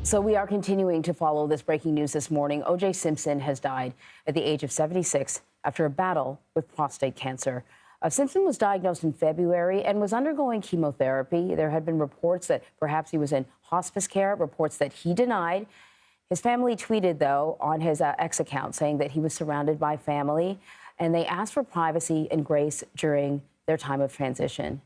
So we are continuing to follow this breaking news this morning. O.J. Simpson has died at the age of 76 after a battle with prostate cancer. Simpson was diagnosed in February and was undergoing chemotherapy. There had been reports that perhaps he was in hospice care, reports that he denied. His family tweeted, though, on his X account saying that he was surrounded by family, and they asked for privacy and grace during their time of transition.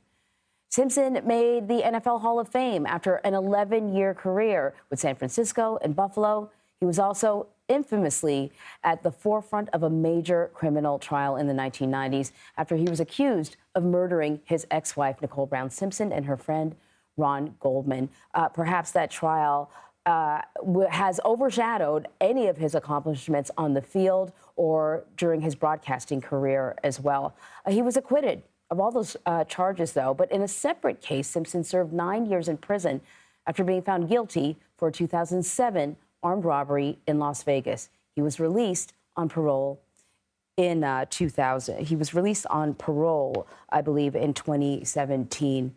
Simpson made the NFL Hall of Fame after an 11-year career with San Francisco and Buffalo. He was also infamously at the forefront of a major criminal trial in the 1990s after he was accused of murdering his ex-wife, Nicole Brown Simpson, and her friend, Ron Goldman. Perhaps that trial has overshadowed any of his accomplishments on the field or during his broadcasting career as well. He was acquitted of all those charges, though, but in a separate case, Simpson served 9 years in prison after being found guilty for a 2007 armed robbery in Las Vegas. He was released on parole in 2000. He was released on parole, I believe, in 2017.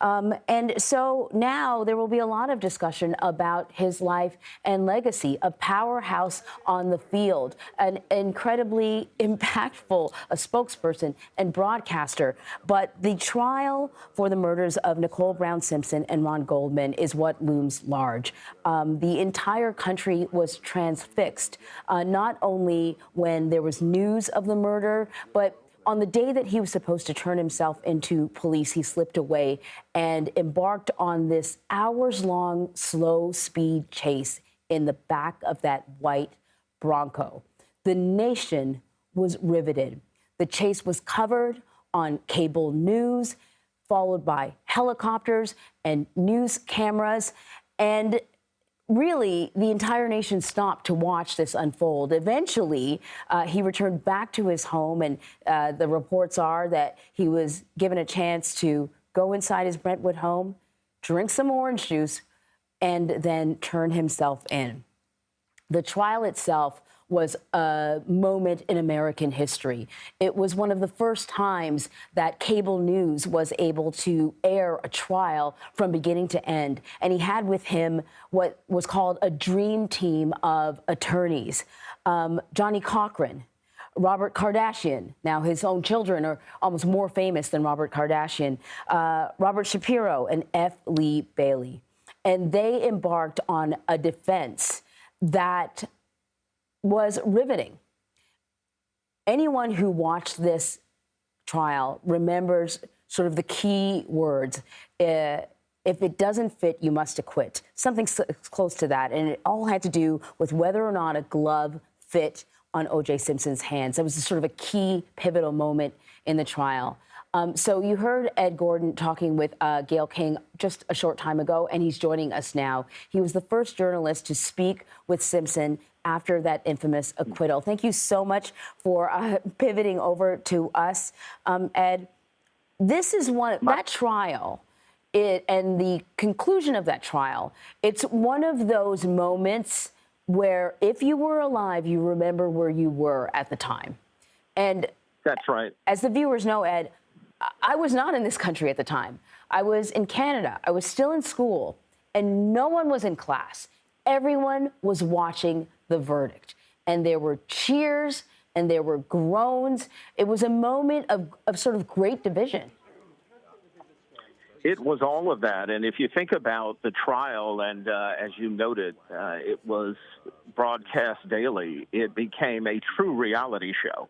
And so now there will be a lot of discussion about his life and legacy, a powerhouse on the field, an incredibly impactful spokesperson and broadcaster. But the trial for the murders of Nicole Brown Simpson and Ron Goldman is what looms large. The entire country was transfixed, not only when there was news of the murder, but on the day that he was supposed to turn himself into police, he slipped away and embarked on this hours-long slow-speed chase in the back of that white Bronco. The nation was riveted. The chase was covered on cable news, followed by helicopters and news cameras, and really, the entire nation stopped to watch this unfold. Eventually, he returned back to his home, and the reports are that he was given a chance to go inside his Brentwood home, drink some orange juice, and then turn himself in. The trial itself was a moment in American history. It was one of the first times that cable news was able to air a trial from beginning to end. And he had with him what was called a dream team of attorneys. Johnny Cochran, Robert Kardashian. Now, his own children are almost more famous than Robert Kardashian. Robert Shapiro and F. Lee Bailey. And they embarked on a defense that was riveting. Anyone who watched this trial remembers sort of the key words. If it doesn't fit, you must acquit. Something close to that. And it all had to do with whether or not a glove fit on O.J. Simpson's hands. That was sort of a key pivotal moment in the trial. So you heard Ed Gordon talking with Gayle King just a short time ago, and he's joining us now. He was the first journalist to speak with Simpson after that infamous acquittal. Thank you so much for pivoting over to us, Ed. This is that trial, and the conclusion of that trial, it's one of those moments where if you were alive, you remember where you were at the time. And that's right. As the viewers know, Ed, I was not in this country at the time. I was in Canada. I was still in school, and no one was in class. Everyone was watching the verdict, and there were cheers and there were groans. It was a moment of sort of great division. It was all of that. And if you think about the trial, and as you noted, it was broadcast daily. It became a true reality show.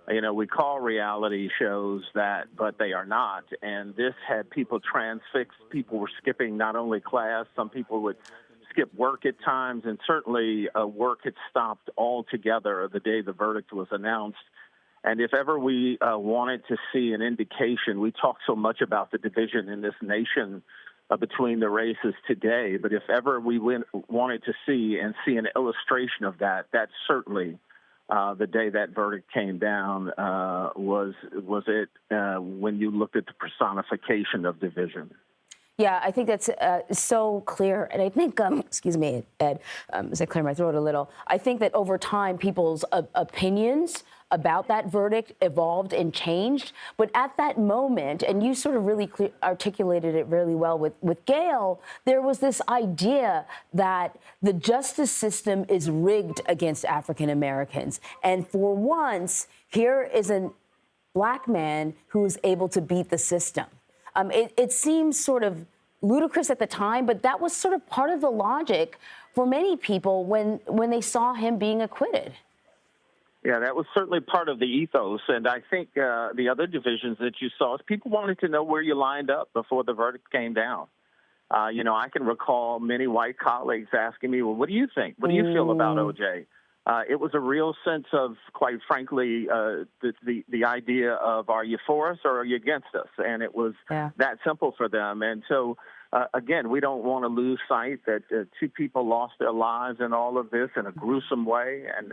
You know, we call reality shows that, but they are not. And this had people transfixed. People were skipping not only class, some people would skip work at times, and certainly work had stopped altogether the day the verdict was announced. And if ever we wanted to see an indication, we talk so much about the division in this nation between the races today, but if ever we wanted to see an illustration of that, that's certainly the day that verdict came down was it when you looked at the personification of division. Yeah, I think that's so clear. And I think, excuse me, Ed, as I clear my throat a little, I think that over time, people's opinions about that verdict evolved and changed. But at that moment, and you sort of really articulated it really well with Gail, there was this idea that the justice system is rigged against African Americans. And for once, here is a Black man who is able to beat the system. It seems sort of ludicrous at the time, but that was sort of part of the logic for many people when they saw him being acquitted. Yeah, that was certainly part of the ethos. And I think the other divisions that you saw is people wanted to know where you lined up before the verdict came down. I can recall many white colleagues asking me, well, what do you think? What do you feel about O.J.? It was a real sense of, quite frankly, the idea of, are you for us or are you against us? And it was that simple for them. And so, again, we don't want to lose sight that two people lost their lives in all of this in a gruesome way, and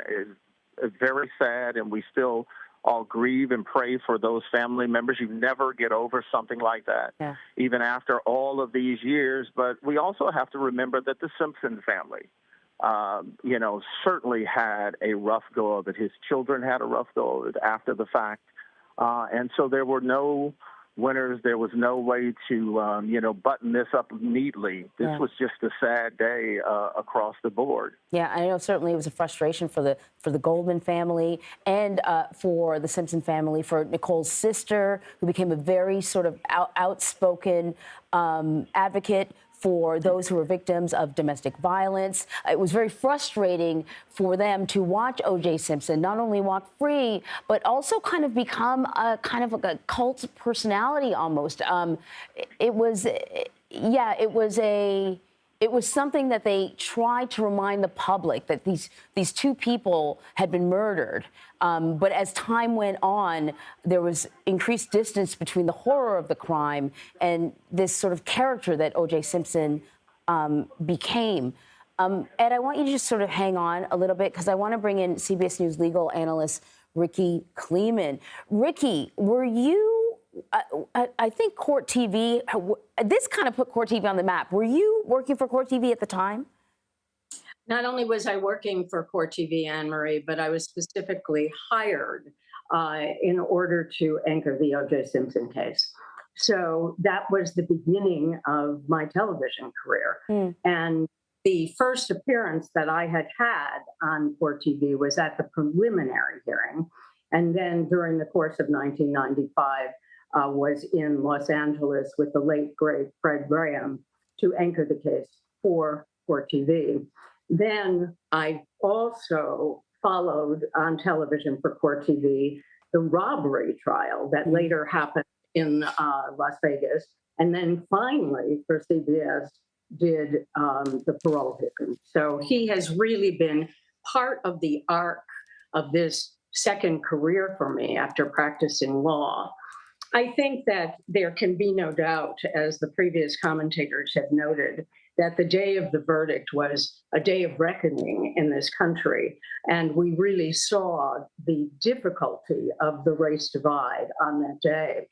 it's very sad, and we still all grieve and pray for those family members. You never get over something like that, even after all of these years. But we also have to remember that the Simpson family, certainly had a rough go of it. His children had a rough go of it after the fact. And so there were no winners. There was no way to, button this up neatly. This was just a sad day across the board. Yeah, I know certainly it was a frustration for the Goldman family and for the Simpson family, for Nicole's sister, who became a very sort of outspoken advocate for those who were victims of domestic violence. It was very frustrating for them to watch O.J. Simpson not only walk free, but also kind of become a kind of like a cult personality almost. It was something that they tried to remind the public that these two people had been murdered. But as time went on, there was increased distance between the horror of the crime and this sort of character that O.J. Simpson became. Ed, I want you to just sort of hang on a little bit because I want to bring in CBS News legal analyst Rikki Klieman. Rikki, were you? I think Court TV, this kind of put Court TV on the map. Were you working for Court TV at the time? Not only was I working for Court TV, Anne-Marie, but I was specifically hired in order to anchor the O.J. Simpson case. So that was the beginning of my television career. And the first appearance that I had on Court TV was at the preliminary hearing. And then during the course of 1995, was in Los Angeles with the late, great Fred Graham to anchor the case for Court TV. Then I also followed on television for Court TV the robbery trial that later happened in Las Vegas. And then finally for CBS did the parole hearing. So he has really been part of the arc of this second career for me after practicing law. I think that there can be no doubt, as the previous commentators have noted, that the day of the verdict was a day of reckoning in this country. And we really saw the difficulty of the race divide on that day.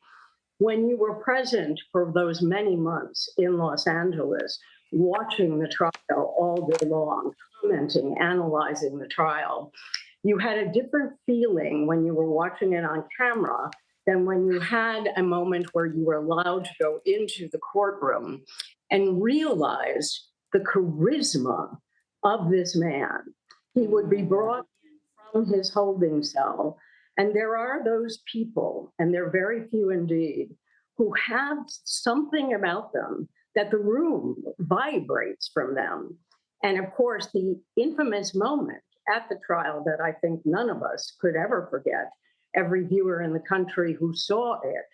When you were present for those many months in Los Angeles, watching the trial all day long, commenting, analyzing the trial, you had a different feeling when you were watching it on camera than when you had a moment where you were allowed to go into the courtroom and realize the charisma of this man. He would be brought in from his holding cell, and there are those people, and they're very few indeed, who have something about them that the room vibrates from them. And of course, the infamous moment at the trial that I think none of us could ever forget, every viewer in the country who saw it,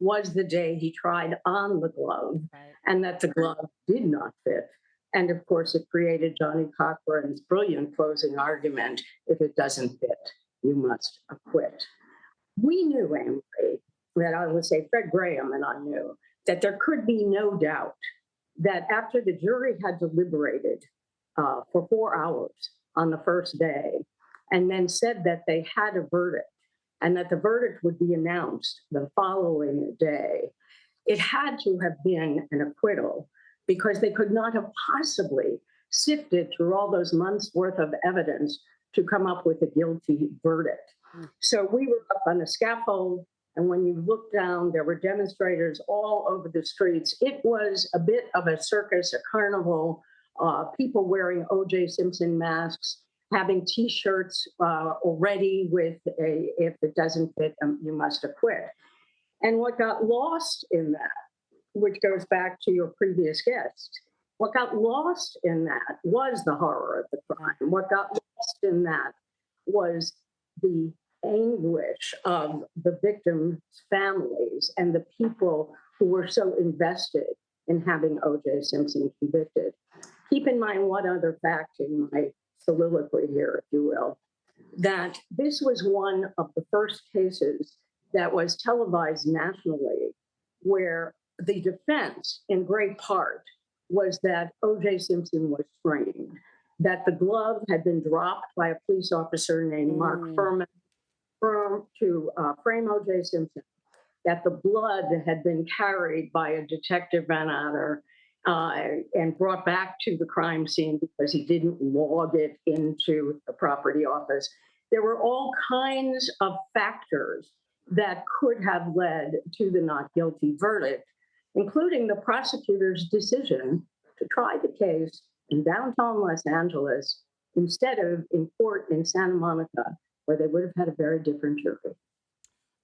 was the day he tried on the glove and that the glove did not fit. And of course, it created Johnny Cochran's brilliant closing argument, if it doesn't fit, you must acquit. We knew, Anne-Marie, that I would say Fred Graham and I knew that there could be no doubt that after the jury had deliberated for 4 hours on the first day and then said that they had a verdict, and that the verdict would be announced the following day, it had to have been an acquittal because they could not have possibly sifted through all those months worth of evidence to come up with a guilty verdict. So we were up on the scaffold, and when you looked down, there were demonstrators all over the streets. It was a bit of a circus, a carnival, people wearing O.J. Simpson masks, having T-shirts already with if it doesn't fit, you must acquit. And what got lost in that, which goes back to your previous guest, what got lost in that was the horror of the crime. What got lost in that was the anguish of the victims' families and the people who were so invested in having O.J. Simpson convicted. Keep in mind one other fact in my soliloquy here, if you will, that this was one of the first cases that was televised nationally where the defense, in great part, was that O.J. Simpson was framed, that the glove had been dropped by a police officer named Mark Furman to frame O.J. Simpson, that the blood had been carried by a Detective Van Adder and brought back to the crime scene because he didn't log it into the property office. There were all kinds of factors that could have led to the not guilty verdict, including the prosecutor's decision to try the case in downtown Los Angeles instead of in court in Santa Monica, where they would have had a very different jury.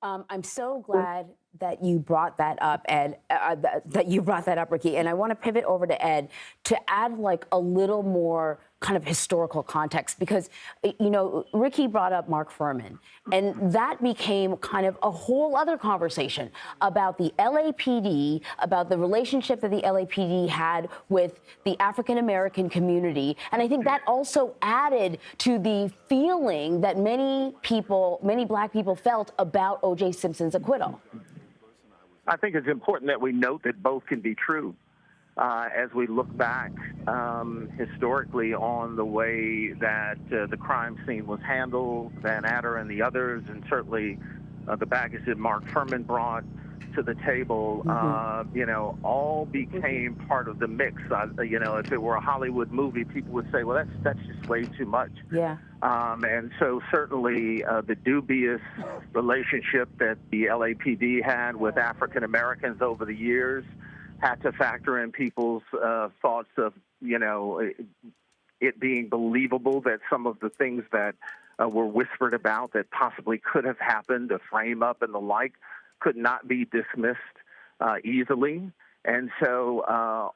I'm so glad that you brought that up, Ed, that you brought that up, Rikki. And I want to pivot over to Ed to add like a little more kind of historical context, because, you know, Rikki brought up Mark Furman, and that became kind of a whole other conversation about the LAPD, about the relationship that the LAPD had with the African-American community. And I think that also added to the feeling that many people, many Black people felt about O.J. Simpson's acquittal. I think it's important that we note that both can be true. As we look back historically on the way that the crime scene was handled, Van Adder and the others, and certainly the baggage that Mark Furman brought to the table, you know, all became part of the mix. You know, if it were a Hollywood movie, people would say, well, that's just way too much. Yeah. And so certainly the dubious relationship that the LAPD had with African Americans over the years had to factor in people's thoughts of, you know, it being believable that some of the things that were whispered about that possibly could have happened, a frame up and the like, could not be dismissed easily. And so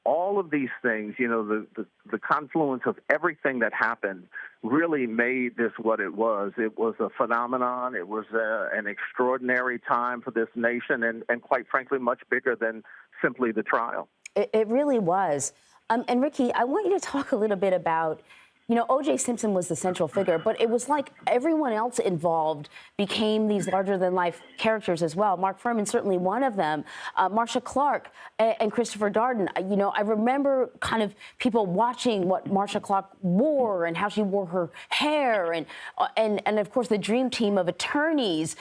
all of these things, you know, the confluence of everything that happened really made this what it was. It was a phenomenon. It was an extraordinary time for this nation, and quite frankly, much bigger than simply the trial. It really was. And Rikki, I want you to talk a little bit about, you know, O.J. Simpson was the central figure, but it was like everyone else involved became these larger-than-life characters as well. Mark Furman, certainly one of them. Marcia Clark and Christopher Darden. You know, I remember kind of people watching what Marcia Clark wore and how she wore her hair, and of course, the dream team of attorneys.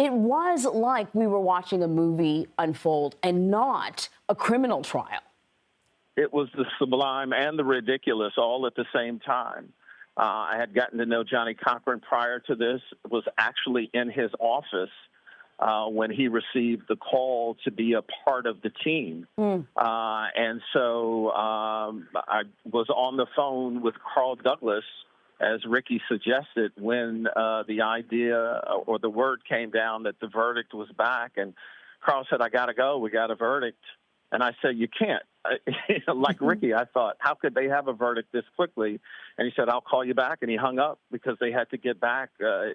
It was like we were watching a movie unfold and not a criminal trial. It was the sublime and the ridiculous all at the same time. I had gotten to know Johnny Cochran prior to this, was actually in his office when he received the call to be a part of the team. And so I was on the phone with Carl Douglas, as Rikki suggested, when the idea or the word came down that the verdict was back. And Carl said, I got to go. We got a verdict. And I said, you can't. Like Rikki, I thought, how could they have a verdict this quickly? And he said, I'll call you back. And he hung up because they had to get back.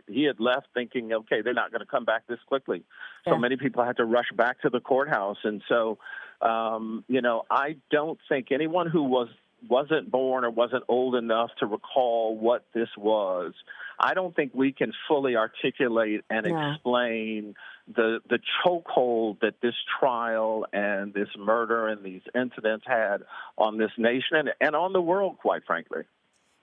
He had left thinking, okay, they're not going to come back this quickly. So many people had to rush back to the courthouse. And so, you know, I don't think anyone who wasn't born or wasn't old enough to recall what this was, I don't think we can fully articulate and explain the chokehold that this trial and this murder and these incidents had on this nation and on the world, quite frankly.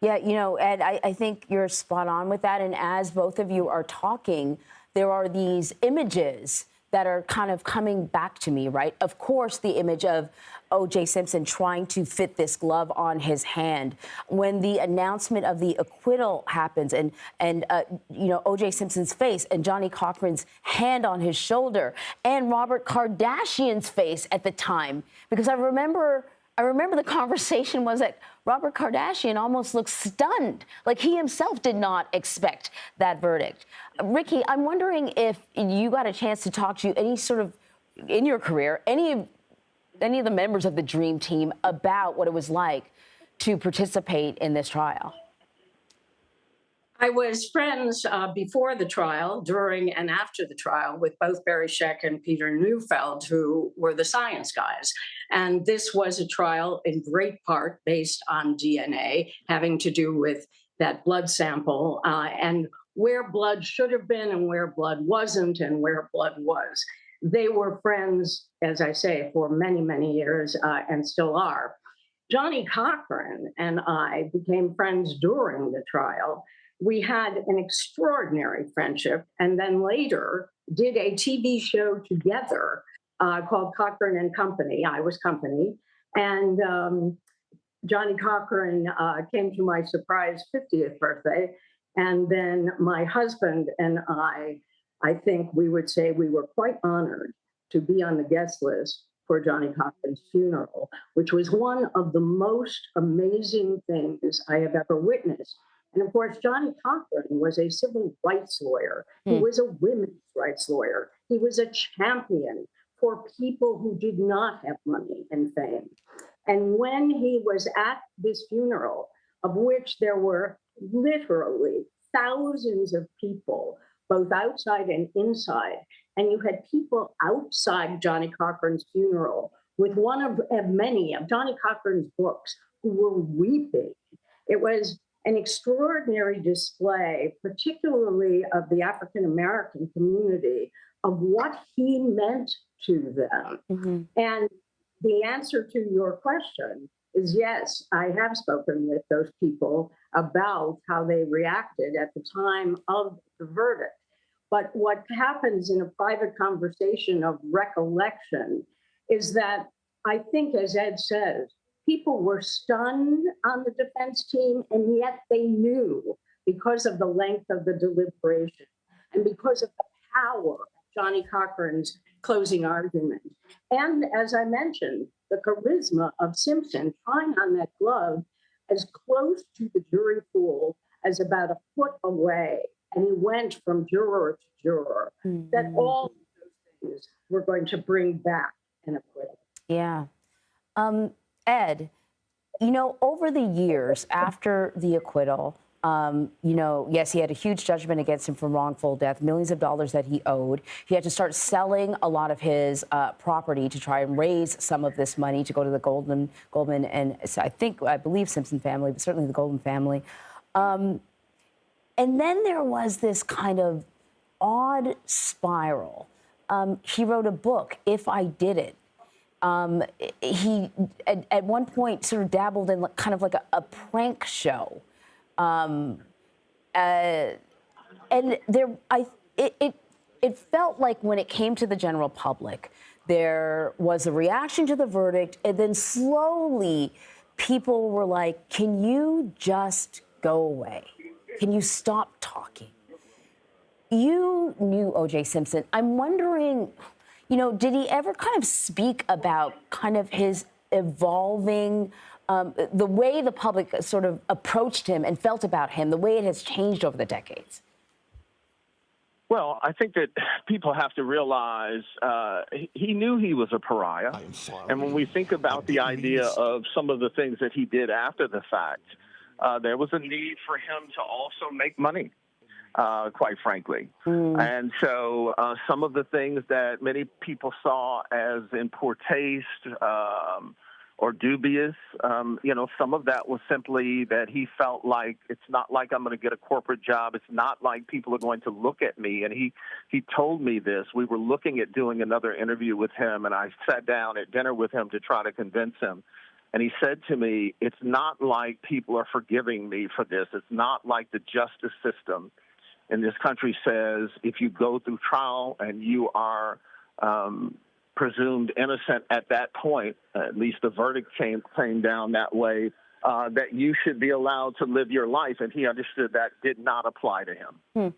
Yeah, you know, Ed, I think you're spot on with that. And as both of you are talking, there are these images that are kind of coming back to me, right? Of course, the image of O.J. Simpson trying to fit this glove on his hand. When the announcement of the acquittal happens and O.J. Simpson's face and Johnny Cochran's hand on his shoulder and Robert Kardashian's face at the time, because I remember the conversation was that Robert Kardashian almost looked stunned, like he himself did not expect that verdict. Rikki, I'm wondering if you got a chance to talk to any sort of, in your career, any of the members of the Dream Team about what it was like to participate in this trial. I was friends before the trial, during and after the trial with both Barry Scheck and Peter Neufeld, who were the science guys. And this was a trial in great part based on DNA, having to do with that blood sample and where blood should have been and where blood wasn't and where blood was. They were friends, as I say, for many, many years and still are. Johnny Cochran and I became friends during the trial. We had an extraordinary friendship and then later did a TV show together called Cochran and Company. I was company. And Johnny Cochran came to my surprise 50th birthday. And then my husband and I think we would say we were quite honored to be on the guest list for Johnny Cochran's funeral, which was one of the most amazing things I have ever witnessed. And of course, Johnny Cochran was a civil rights lawyer. He was a women's rights lawyer. He was a champion for people who did not have money and fame. And when he was at this funeral, of which there were literally thousands of people, both outside and inside, and you had people outside Johnny Cochran's funeral with one of many of Johnny Cochran's books who were weeping. It was an extraordinary display, particularly of the African-American community, of what he meant to them. Mm-hmm. And the answer to your question is yes, I have spoken with those people about how they reacted at the time of the verdict. But what happens in a private conversation of recollection is that I think, as Ed says, people were stunned on the defense team, and yet they knew because of the length of the deliberation and because of the power of Johnny Cochran's closing argument. And as I mentioned, the charisma of Simpson trying on that glove as close to the jury pool as about a foot away. And he went from juror to juror, that all of those things were going to bring back an acquittal. Yeah. Ed, over the years after the acquittal, yes, he had a huge judgment against him for wrongful death, millions of dollars that he owed. He had to start selling a lot of his property to try and raise some of this money to go to the Goldman and I believe Simpson family, but certainly the Goldman family. And then there was this kind of odd spiral. He wrote a book, If I Did It. He, at one point, sort of dabbled in kind of like a prank show. And it felt like when it came to the general public, there was a reaction to the verdict, and then slowly people were like, can you just go away? Can you stop talking? You knew O.J. Simpson. I'm wondering, did he ever kind of speak about kind of his evolving, the way the public sort of approached him and felt about him, the way it has changed over the decades? Well, I think that people have to realize he knew he was a pariah. And when we think about the idea of some of the things that he did after the fact, there was a need for him to also make money. Quite frankly. And so some of the things that many people saw as in poor taste or dubious, some of that was simply that he felt like it's not like I'm going to get a corporate job. It's not like people are going to look at me. And he told me this. We were looking at doing another interview with him, and I sat down at dinner with him to try to convince him. And he said to me, it's not like people are forgiving me for this. It's not like the justice system in this country says if you go through trial and you are presumed innocent at that point, at least the verdict came down that way, that you should be allowed to live your life. And he understood that did not apply to him.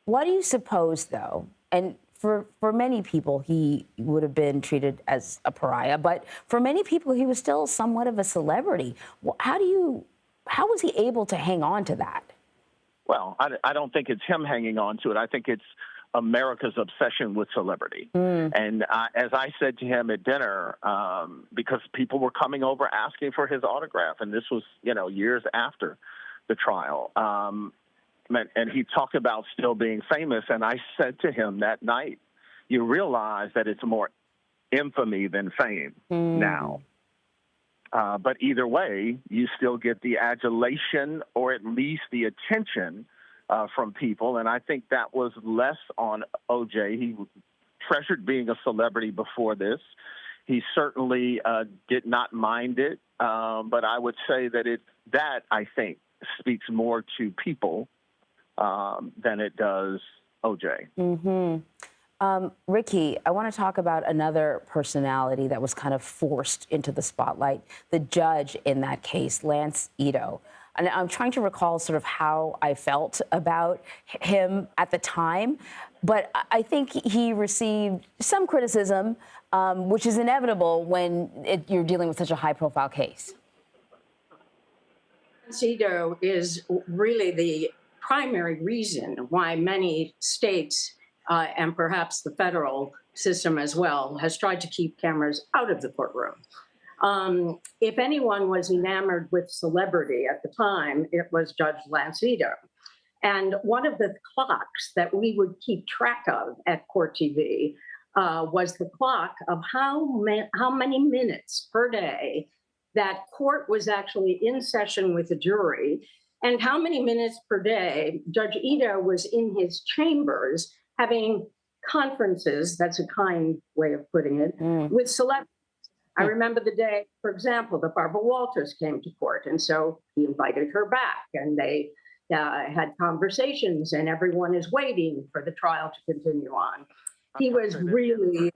Why do you suppose, though, and for many people, he would have been treated as a pariah, but for many people, he was still somewhat of a celebrity. How was he able to hang on to that? Well, I don't think it's him hanging on to it. I think it's America's obsession with celebrity. And as I said to him at dinner, because people were coming over asking for his autograph, and this was, years after the trial, and he talked about still being famous. And I said to him that night, you realize that it's more infamy than fame now. But either way, you still get the adulation or at least the attention from people. And I think that was less on O.J. He treasured being a celebrity before this. He certainly did not mind it. But I would say that I think speaks more to people than it does O.J. Rikki, I want to talk about another personality that was kind of forced into the spotlight, the judge in that case, Lance Ito. And I'm trying to recall sort of how I felt about him at the time, but I think he received some criticism, which is inevitable when you're dealing with such a high-profile case. Lance Ito is really the primary reason why many states and perhaps the federal system as well has tried to keep cameras out of the courtroom. If anyone was enamored with celebrity at the time, it was Judge Lance Ito. And one of the clocks that we would keep track of at Court TV was the clock of how many minutes per day that court was actually in session with the jury, and how many minutes per day Judge Ito was in his chambers having conferences, that's a kind way of putting it, with celebrities. I remember the day, for example, that Barbara Walters came to court, and so he invited her back, and they had conversations, and everyone is waiting for the trial to continue on. He was really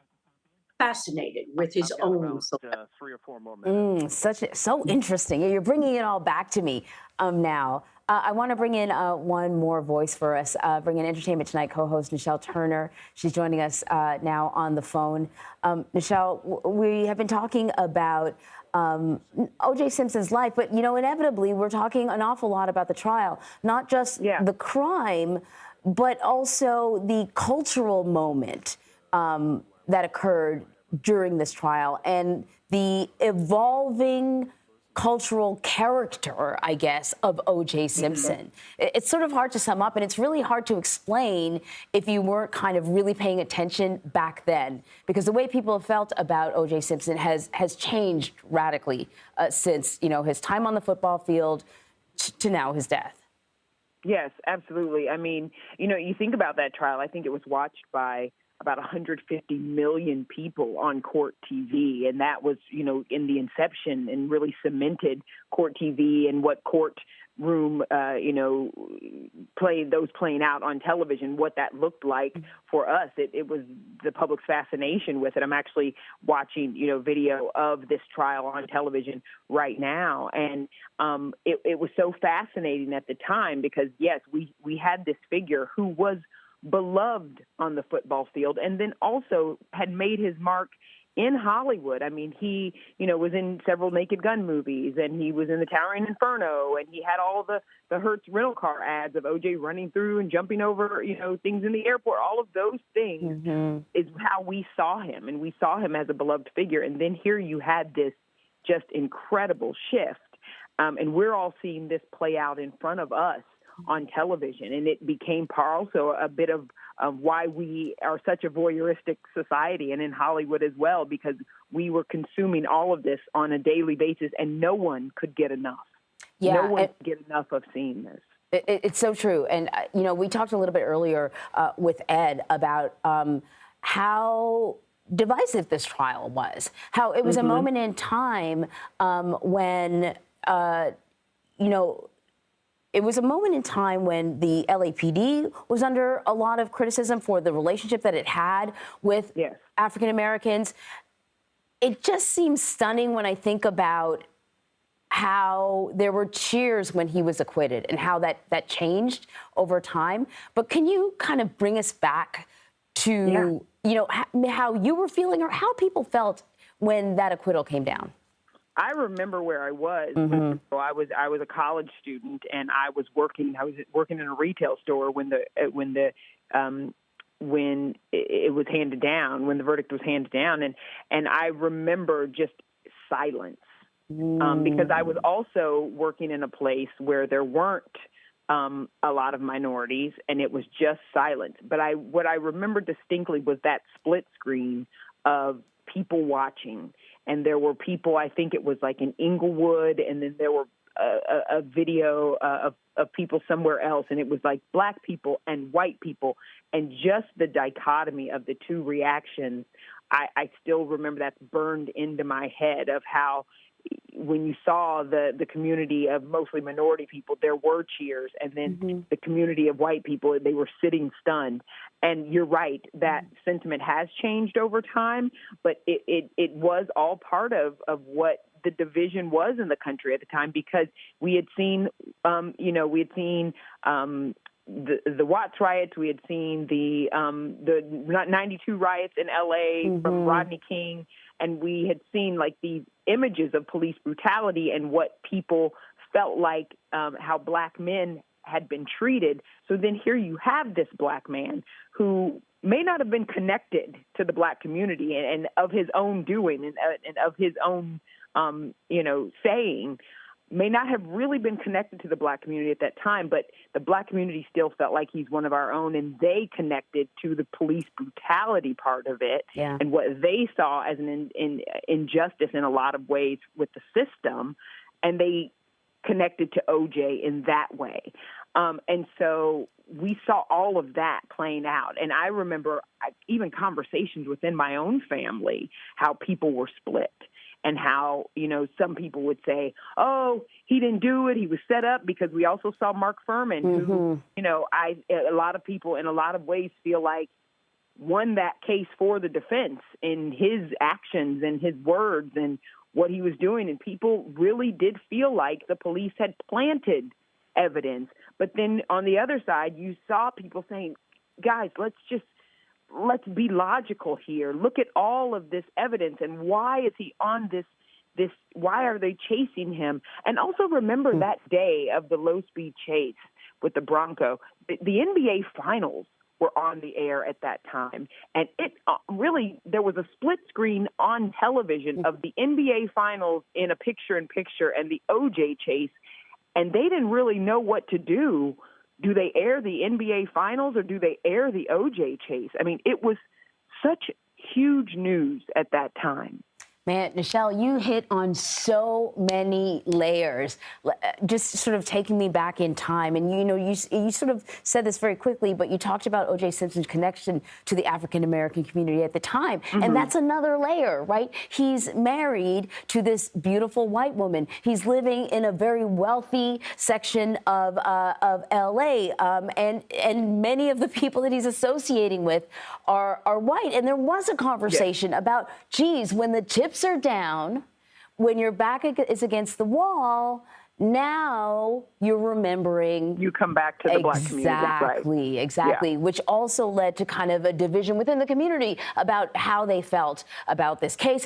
fascinated with his own celebrity. 3 or 4 more minutes. So interesting. You're bringing it all back to me now. I want to bring in one more voice for us. Bring in Entertainment Tonight co-host Nischelle Turner. She's joining us now on the phone. Nischelle, we have been talking about O.J. Simpson's life, but, inevitably we're talking an awful lot about the trial, not just the crime, but also the cultural moment that occurred during this trial and the evolving cultural character, I guess, of O.J. Simpson. It's sort of hard to sum up, and it's really hard to explain if you weren't kind of really paying attention back then, because the way people have felt about O.J. Simpson has changed radically since, his time on the football field to now his death. Yes, absolutely. I mean, you think about that trial, I think it was watched by about 150 million people on Court TV. And that was, in the inception and really cemented Court TV and what courtroom, playing out on television, what that looked like for us. It was the public's fascination with it. I'm actually watching, video of this trial on television right now. And it was so fascinating at the time because, yes, we had this figure who was beloved on the football field and then also had made his mark in Hollywood. I mean, he, was in several Naked Gun movies, and he was in the Towering Inferno, and he had all the Hertz rental car ads of O.J. running through and jumping over, things in the airport. All of those things is how we saw him, and we saw him as a beloved figure. And then here you had this just incredible shift, and we're all seeing this play out in front of us on television, and it became also a bit of why we are such a voyeuristic society, and in Hollywood as well, because we were consuming all of this on a daily basis, and no one could get enough. No one could get enough of seeing this. It's so true. And, we talked a little bit earlier with Ed about how divisive this trial was, how it was a moment in time when, it was a moment in time when the LAPD was under a lot of criticism for the relationship that it had with African Americans. It just seems stunning when I think about how there were cheers when he was acquitted and how that changed over time. But can you kind of bring us back to, you know, how you were feeling or how people felt when that acquittal came down? I remember where I was. So I was a college student, and I was working in a retail store when it was handed down, when the verdict was handed down, and I remember just silence because I was also working in a place where there weren't a lot of minorities, and it was just silence. But what I remember distinctly was that split screen of people watching. And there were people, I think it was like in Inglewood, and then there were a video of people somewhere else, and it was like black people and white people, and just the dichotomy of the two reactions. I still remember that's burned into my head of how when you saw the community of mostly minority people, there were cheers, and then the community of white people, they were sitting stunned. And you're right, that sentiment has changed over time, but it was all part of what the division was in the country at the time, because we had seen, the Watts riots, we had seen the 92 riots in L.A. from Rodney King, and we had seen like these images of police brutality and what people felt like how black men had been treated. So then here you have this black man who may not have been connected to the black community and of his own doing and of his own, saying, may not have really been connected to the black community at that time, but the black community still felt like he's one of our own, and they connected to the police brutality part of it and what they saw as an injustice in a lot of ways with the system, and they connected to OJ in that way. And so we saw all of that playing out. And I remember even conversations within my own family, how people were split. And how, some people would say, oh, he didn't do it, he was set up, because we also saw Mark Furman, who, a lot of people in a lot of ways feel like won that case for the defense in his actions and his words and what he was doing. And people really did feel like the police had planted evidence. But then on the other side, you saw people saying, guys, let's be logical here. Look at all of this evidence, and why is he on this, why are they chasing him? And also remember that day of the low-speed chase with the Bronco, the NBA Finals were on the air at that time. And it really, there was a split screen on television of the NBA Finals in a picture-in-picture and the OJ chase, and they didn't really know what to do. Do they air the NBA Finals or do they air the OJ chase? I mean, it was such huge news at that time. Man, Nischelle, you hit on so many layers, just sort of taking me back in time. And, you sort of said this very quickly, but you talked about O.J. Simpson's connection to the African-American community at the time. And that's another layer, right? He's married to this beautiful white woman. He's living in a very wealthy section of L.A., and many of the people that he's associating with are white. And there was a conversation about, geez, when the chips are down, when your back is against the wall, now you're remembering. You come back to the black community. Exactly. Which also led to kind of a division within the community about how they felt about this case.